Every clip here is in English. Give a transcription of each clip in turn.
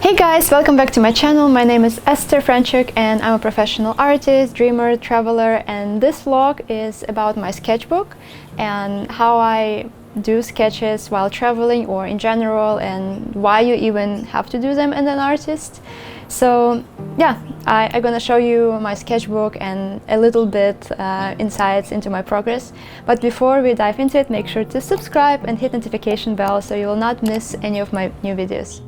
Hey guys, welcome back to my channel. My name is Esther Franchuk and I'm a professional artist, dreamer, traveler, and this vlog is about my sketchbook and how I do sketches while traveling or in general, and why you even have to do them as an artist. So yeah, I'm gonna show you my sketchbook and a little bit insights into my progress. But before we dive into it, make sure to subscribe and hit notification bell so you will not miss any of my new videos.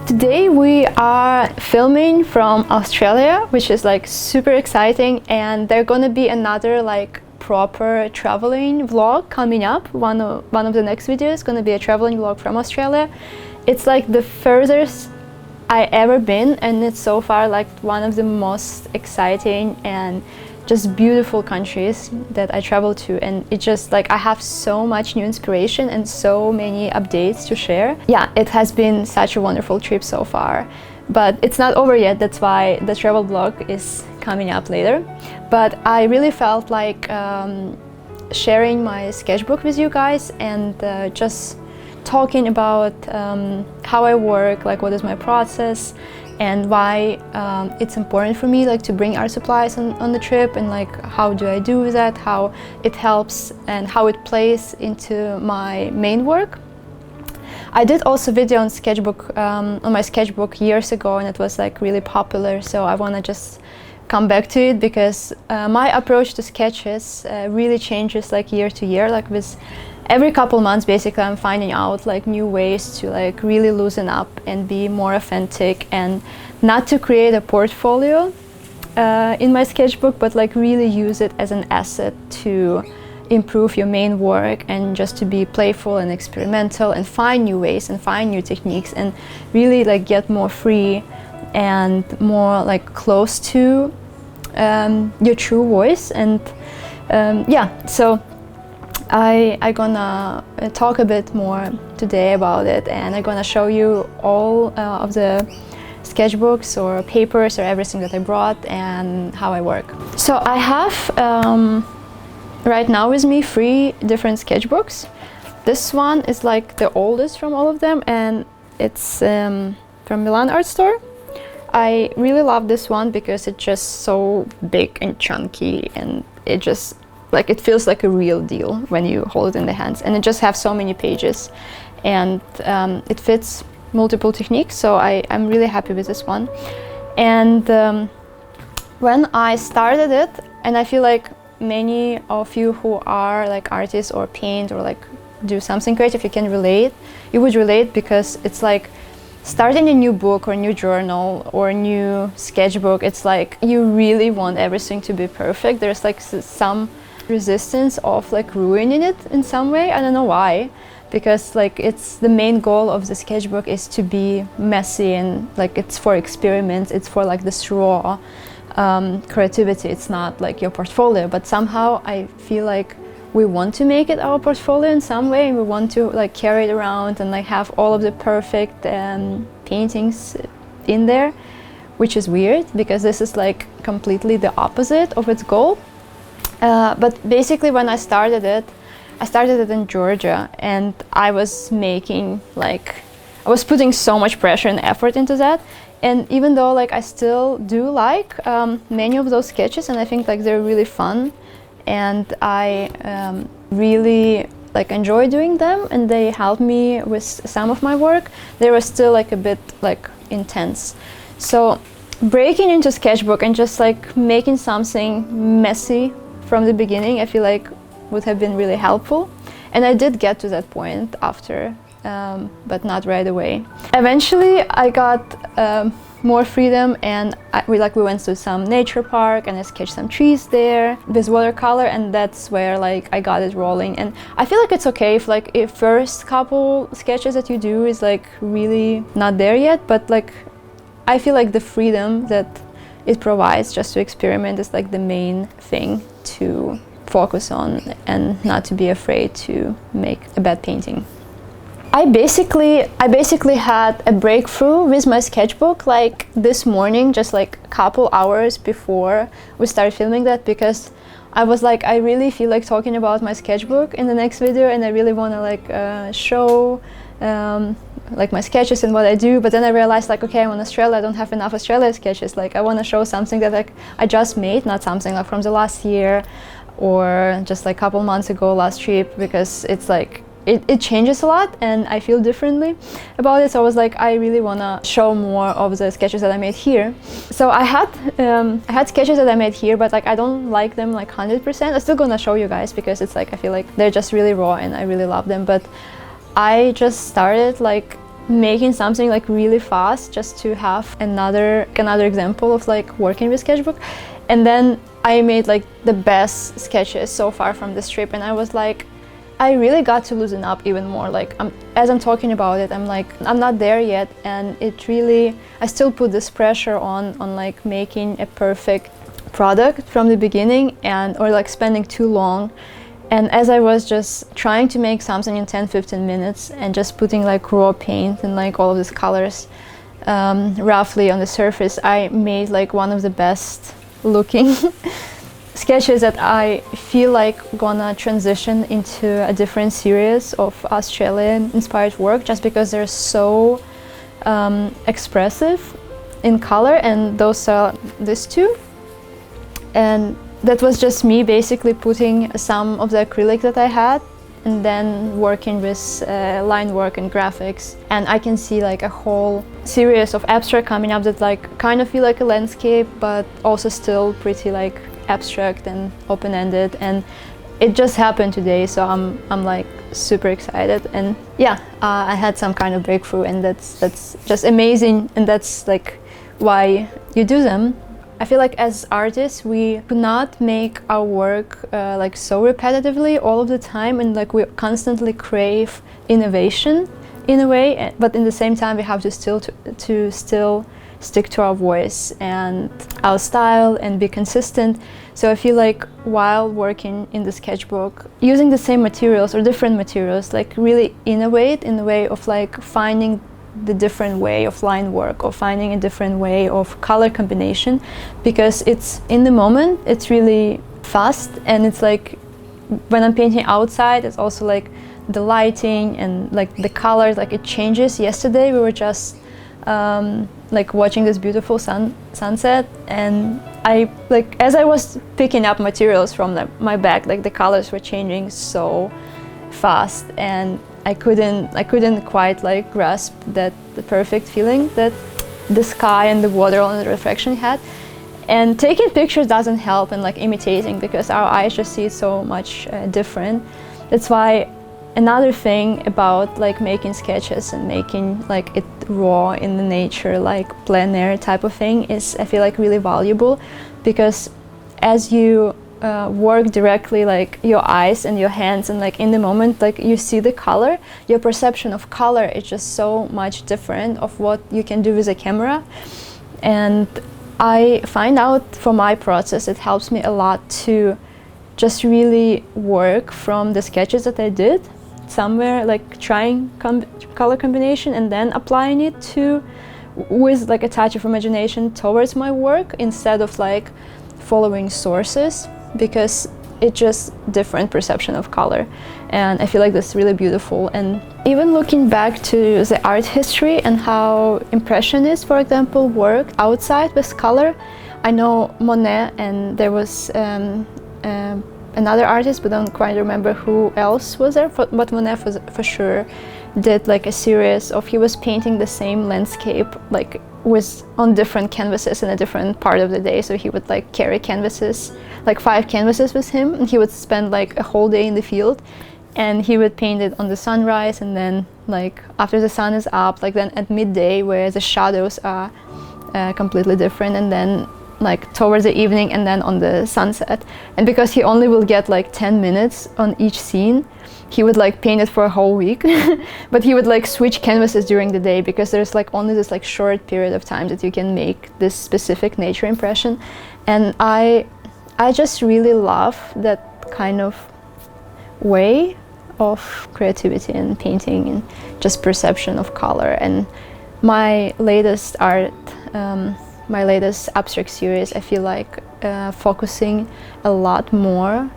Today we are filming from Australia, which is like super exciting, and there's gonna be another like proper traveling vlog coming up. One of the next videos is gonna be a traveling vlog from Australia. It's like the furthest I ever been, and it's so far like one of the most exciting and just beautiful countries that I traveled to, and it just like I have so much new inspiration and so many updates to share. Yeah, it has been such a wonderful trip so far, but it's not over yet. That's why the travel vlog is coming up later. But I really felt like sharing my sketchbook with you guys and just talking about how I work, like what is my process, and why it's important for me like to bring art supplies on the trip, and like how do I do that, how it helps and how it plays into my main work. I did also video on sketchbook on my sketchbook years ago, and it was like really popular, so I want to just come back to it because my approach to sketches really changes like year to year. Like with every couple months basically I'm finding out like new ways to like really loosen up and be more authentic, and not to create a portfolio in my sketchbook, but like really use it as an asset to improve your main work, and just to be playful and experimental and find new ways and find new techniques and really like get more free and more like close to your true voice. And yeah, so I gonna talk a bit more today about it, and I'm gonna show you all of the sketchbooks or papers or everything that I brought and how I work. So I have right now with me 3 different sketchbooks. This one is like the oldest from all of them, and it's from Milan Art Store. I really love this one because it's just so big and chunky, and it just like it feels like a real deal when you hold it in the hands, and it just has so many pages, and it fits multiple techniques, so I'm really happy with this one. And when I started it, and I feel like many of you who are like artists or paint or like do something creative, you would relate, because it's like starting a new book or new journal or new sketchbook, it's like you really want everything to be perfect. There's like some resistance of like ruining it in some way. I don't know why, because like it's the main goal of the sketchbook is to be messy, and like it's for experiments, it's for like this raw creativity. It's not like your portfolio, but somehow I feel like we want to make it our portfolio in some way, and we want to like carry it around and like have all of the perfect paintings in there, which is weird because this is like completely the opposite of its goal. But basically when I started it in Georgia, and I was making like, I was putting so much pressure and effort into that. And even though like I still do like many of those sketches, and I think like they're really fun, and I really like enjoy doing them, and they help me with some of my work, they were still like a bit like intense. So breaking into sketchbook and just like making something messy from the beginning, I feel like would have been really helpful. And I did get to that point after, but not right away. Eventually I got more freedom, and we went to some nature park, and I sketched some trees there with watercolor, and that's where like I got it rolling. And I feel like it's okay if first couple sketches that you do is like really not there yet, but like I feel like the freedom that it provides just to experiment is like the main thing to focus on, and not to be afraid to make a bad painting. I basically had a breakthrough with my sketchbook like this morning, just like a couple hours before we started filming that, because I was like, I really feel like talking about my sketchbook in the next video, and I really want to like show like my sketches and what I do. But then I realized like, okay, I'm in Australia, I don't have enough Australia sketches. Like I want to show something that like I just made, not something like from the last year or just like a couple months ago, last trip, because it's like it changes a lot and I feel differently about it. So I was like, I really want to show more of the sketches that I made here. So I had sketches that I made here, but like I don't like them like 100%. I'm still gonna show you guys because it's like I feel like they're just really raw and I really love them. But I just started like making something like really fast just to have another example of like working with Sketchbook. And then I made like the best sketches so far from this trip, and I was like, I really got to loosen up even more. Like as I'm talking about it, I'm like, I'm not there yet, and it really, I still put this pressure on like making a perfect product from the beginning, and or like spending too long. And as I was just trying to make something in 10-15 minutes and just putting like raw paint and like all of these colors roughly on the surface, I made like one of the best looking sketches that I feel like gonna transition into a different series of Australian inspired work, just because they're so expressive in color, and those are these two. And that was just me basically putting some of the acrylic that I had and then working with line work and graphics. And I can see like a whole series of abstract coming up that like kind of feel like a landscape, but also still pretty like abstract and open-ended. And it just happened today, so I'm like super excited. And yeah, I had some kind of breakthrough, and that's just amazing, and that's like why you do them. I feel like as artists we could not make our work like so repetitively all of the time, and like we constantly crave innovation in a way, but in the same time we have to still stick to our voice and our style and be consistent. So I feel like while working in the sketchbook, using the same materials or different materials, like really innovate in the way of like finding the different way of line work or finding a different way of color combination, because it's in the moment, it's really fast, and it's like when I'm painting outside, it's also like the lighting and like the colors, like it changes. Yesterday we were just like watching this beautiful sunset, and I like as I was picking up materials from my bag, like the colors were changing so fast, and I couldn't quite like grasp that the perfect feeling that the sky and the water and the reflection had. And taking pictures doesn't help, and like imitating, because our eyes just see it so much different. That's why another thing about like making sketches and making like it raw in the nature, like plein air type of thing, is I feel like really valuable, because as you work directly, like your eyes and your hands, and like in the moment, like you see the color, your perception of color is just so much different of what you can do with a camera. And I find out from my process, it helps me a lot to just really work from the sketches that I did somewhere, like trying color combination and then applying it to with like a touch of imagination towards my work, instead of like following sources, because it's just different perception of color. And I feel like that's really beautiful. And even looking back to the art history and how Impressionists, for example, worked outside with color. I know Monet, and there was another artist, but I don't quite remember who else was there, but Monet for sure did like a series of, he was painting the same landscape like was on different canvases in a different part of the day. So he would like carry canvases, like 5 canvases with him, and he would spend like a whole day in the field, and he would paint it on the sunrise, and then like after the sun is up, like then at midday where the shadows are completely different, and then like towards the evening, and then on the sunset. And because he only will get like 10 minutes on each scene, he would like paint it for a whole week. But he would like switch canvases during the day, because there's like only this like short period of time that you can make this specific nature impression. And I just really love that kind of way of creativity and painting and just perception of color. And my latest art, my latest abstract series, I feel like focusing a lot more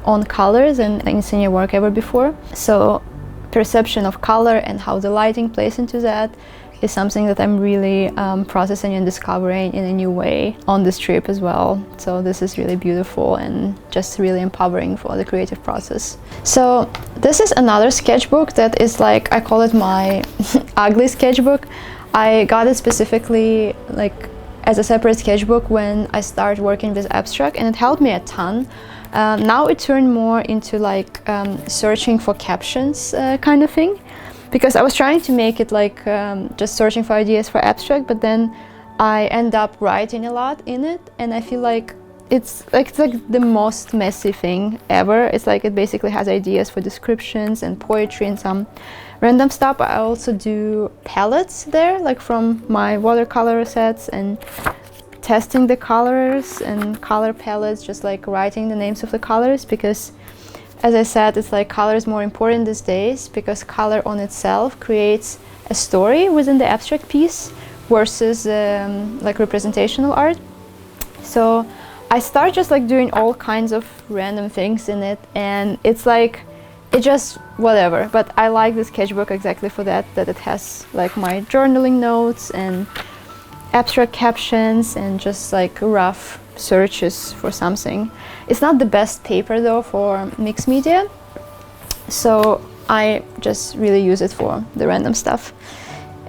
on colors than in senior work ever before. So perception of color and how the lighting plays into that is something that I'm really processing and discovering in a new way on this trip as well. So this is really beautiful and just really empowering for the creative process. So this is another sketchbook that is like, I call it my ugly sketchbook. I got it specifically like as a separate sketchbook when I started working with abstract, and it helped me a ton. Now it turned more into like searching for captions kind of thing, because I was trying to make it like just searching for ideas for abstract, but then I end up writing a lot in it, and I feel like it's like the most messy thing ever. It's like it basically has ideas for descriptions and poetry and some random stuff. I also do palettes there, like from my watercolor sets, and testing the colors and color palettes, just like writing the names of the colors, because as I said, it's like color is more important these days, because color on itself creates a story within the abstract piece versus like representational art. So I start just like doing all kinds of random things in it, and it's like it just whatever. But I like the sketchbook exactly for that it has like my journaling notes and abstract captions and just like rough searches for something. It's not the best paper though for mixed media, so I just really use it for the random stuff.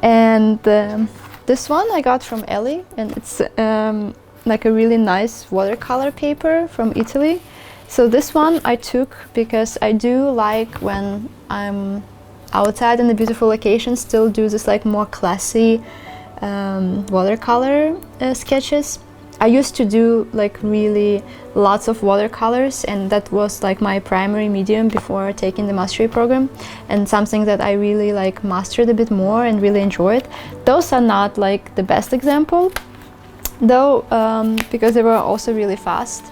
And this one I got from Ellie, and it's like a really nice watercolor paper from Italy. So this one I took because I do like, when I'm outside in a beautiful location, still do this like more classy watercolor sketches. I used to do like really lots of watercolors, and that was like my primary medium before taking the mastery program, and something that I really like mastered a bit more and really enjoyed. Those are not like the best example though, because they were also really fast.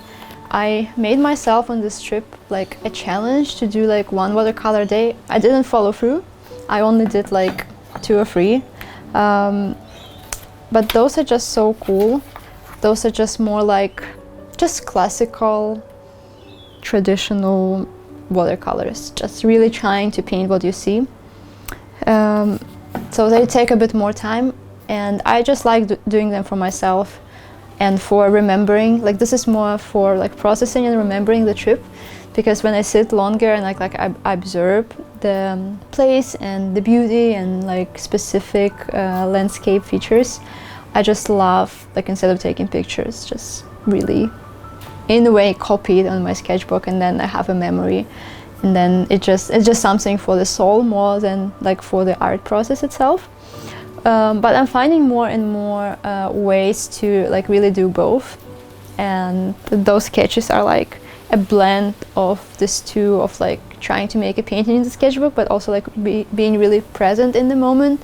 I made myself on this trip like a challenge to do like one watercolor a day. I didn't follow through. I only did like 2 or 3. But those are just so cool. Those are just more like just classical, traditional watercolors, just really trying to paint what you see. So they take a bit more time, and I just like doing them for myself and for remembering. Like this is more for like processing and remembering the trip, because when I sit longer and I observe the place and the beauty and like specific landscape features, I just love, like, instead of taking pictures, just really in a way copy it on my sketchbook, and then I have a memory, and then it's just something for the soul more than like for the art process itself. But I'm finding more and more ways to like really do both, and those sketches are like a blend of these two, of like trying to make a painting in the sketchbook, but also like being really present in the moment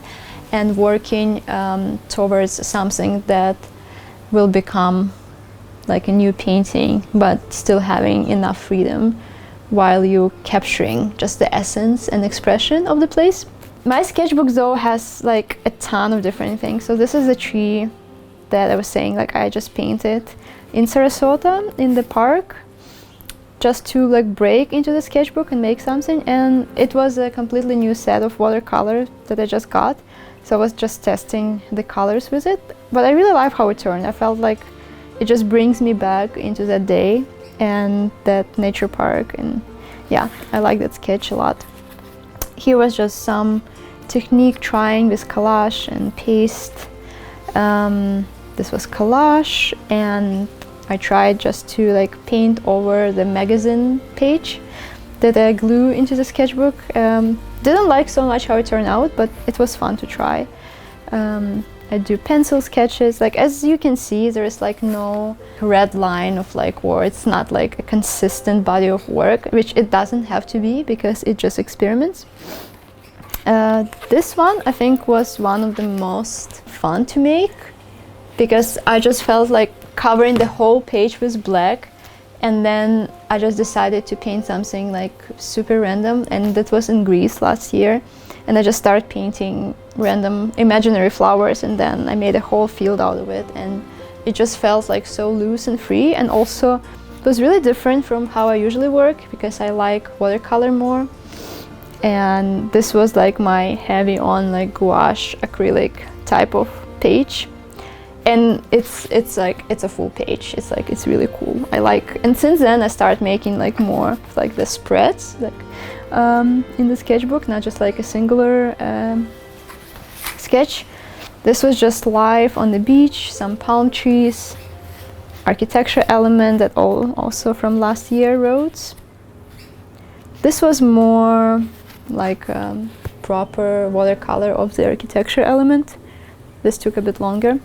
and working towards something that will become like a new painting, but still having enough freedom while you capturing just the essence and expression of the place. My sketchbook though has like a ton of different things. So this is a tree that I was saying, like I just painted in Sarasota in the park, just to like break into the sketchbook and make something. And it was a completely new set of watercolor that I just got. So I was just testing the colors with it, but I really like how it turned. I felt like it just brings me back into that day and that nature park, and yeah, I like that sketch a lot. Here was just some technique trying with collage and paste. This was collage, and I tried just to like paint over the magazine page that I glue into the sketchbook. Didn't like so much how it turned out, but it was fun to try. I do pencil sketches. Like as you can see, there is like no red line of like work. It's not like a consistent body of work, which it doesn't have to be because it just experiments. This one I think was one of the most fun to make, because I just felt like covering the whole page with black And then I just decided to paint something like super random, and that was in Greece last year. And I just started painting random imaginary flowers, and then I made a whole field out of it, and it just felt like so loose and free. And also it was really different from how I usually work, because I like watercolor more, and this was like my heavy on like gouache acrylic type of page. And it's a full page. It's really cool. I like, and since then I started making like more like the spreads, like in the sketchbook, not just like a singular sketch. This was just life on the beach, some palm trees, architecture element that also from last year roads. This was more like proper watercolor of the architecture element. This took a bit longer.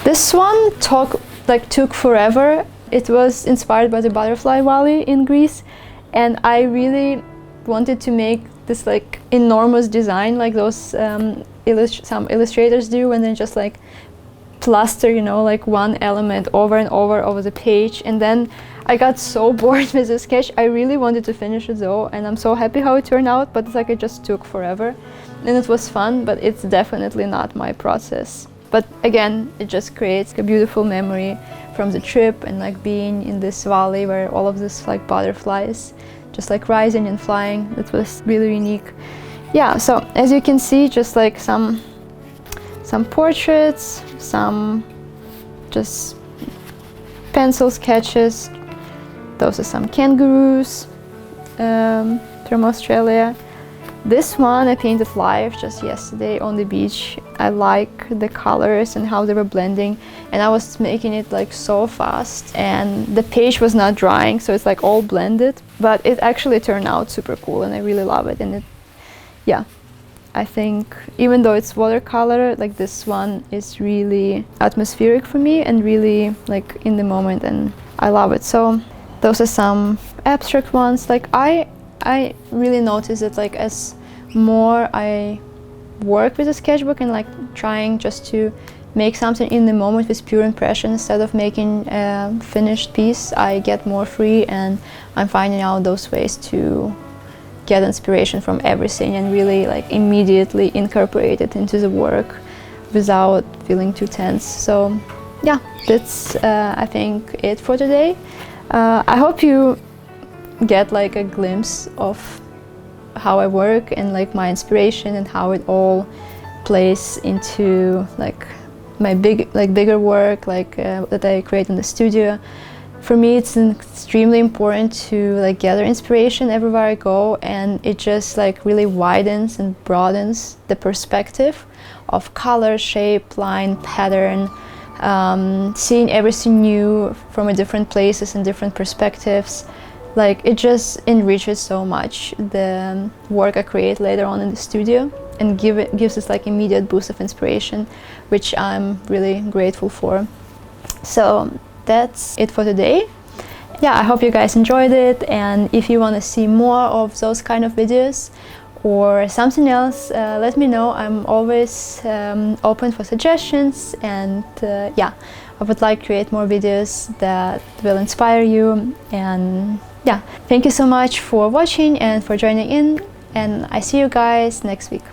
This one took forever. It was inspired by the Butterfly Valley in Greece, and I really wanted to make this like enormous design like those some illustrators do, and then just like plaster, you know, like one element over and over the page. And then I got so bored with the sketch. I really wanted to finish it though, and I'm so happy how it turned out, but it's like it just took forever. And it was fun, but it's definitely not my process. But again, it just creates a beautiful memory from the trip, and like being in this valley where all of this like butterflies just like rising and flying. It was really unique. Yeah, so as you can see, just like some portraits, some just pencil sketches. Those are some kangaroos from Australia. This one I painted live just yesterday on the beach. I like the colors and how they were blending, and I was making it like so fast, and the page was not drying, so it's like all blended, but it actually turned out super cool, and I really love it. And yeah, I think even though it's watercolor, like this one is really atmospheric for me and really like in the moment, and I love it. So those are some abstract ones. Like I really notice that like as more I work with a sketchbook and like trying just to make something in the moment with pure impression instead of making a finished piece, I get more free, and I'm finding out those ways to get inspiration from everything and really like immediately incorporate it into the work without feeling too tense. So yeah, that's I think it for today. I hope you get like a glimpse of how I work and like my inspiration and how it all plays into like my bigger work that I create in the studio. For me, it's extremely important to like gather inspiration everywhere I go, and it just like really widens and broadens the perspective of color, shape, line, pattern, seeing everything new from a different places and different perspectives. Like it just enriches so much the work I create later on in the studio, and gives us like immediate boost of inspiration, which I'm really grateful for. So that's it for today. Yeah, I hope you guys enjoyed it, and if you want to see more of those kind of videos or something else, let me know. I'm always open for suggestions, and yeah, I would like to create more videos that will inspire you. And yeah, thank you so much for watching and for joining in, and I see you guys next week.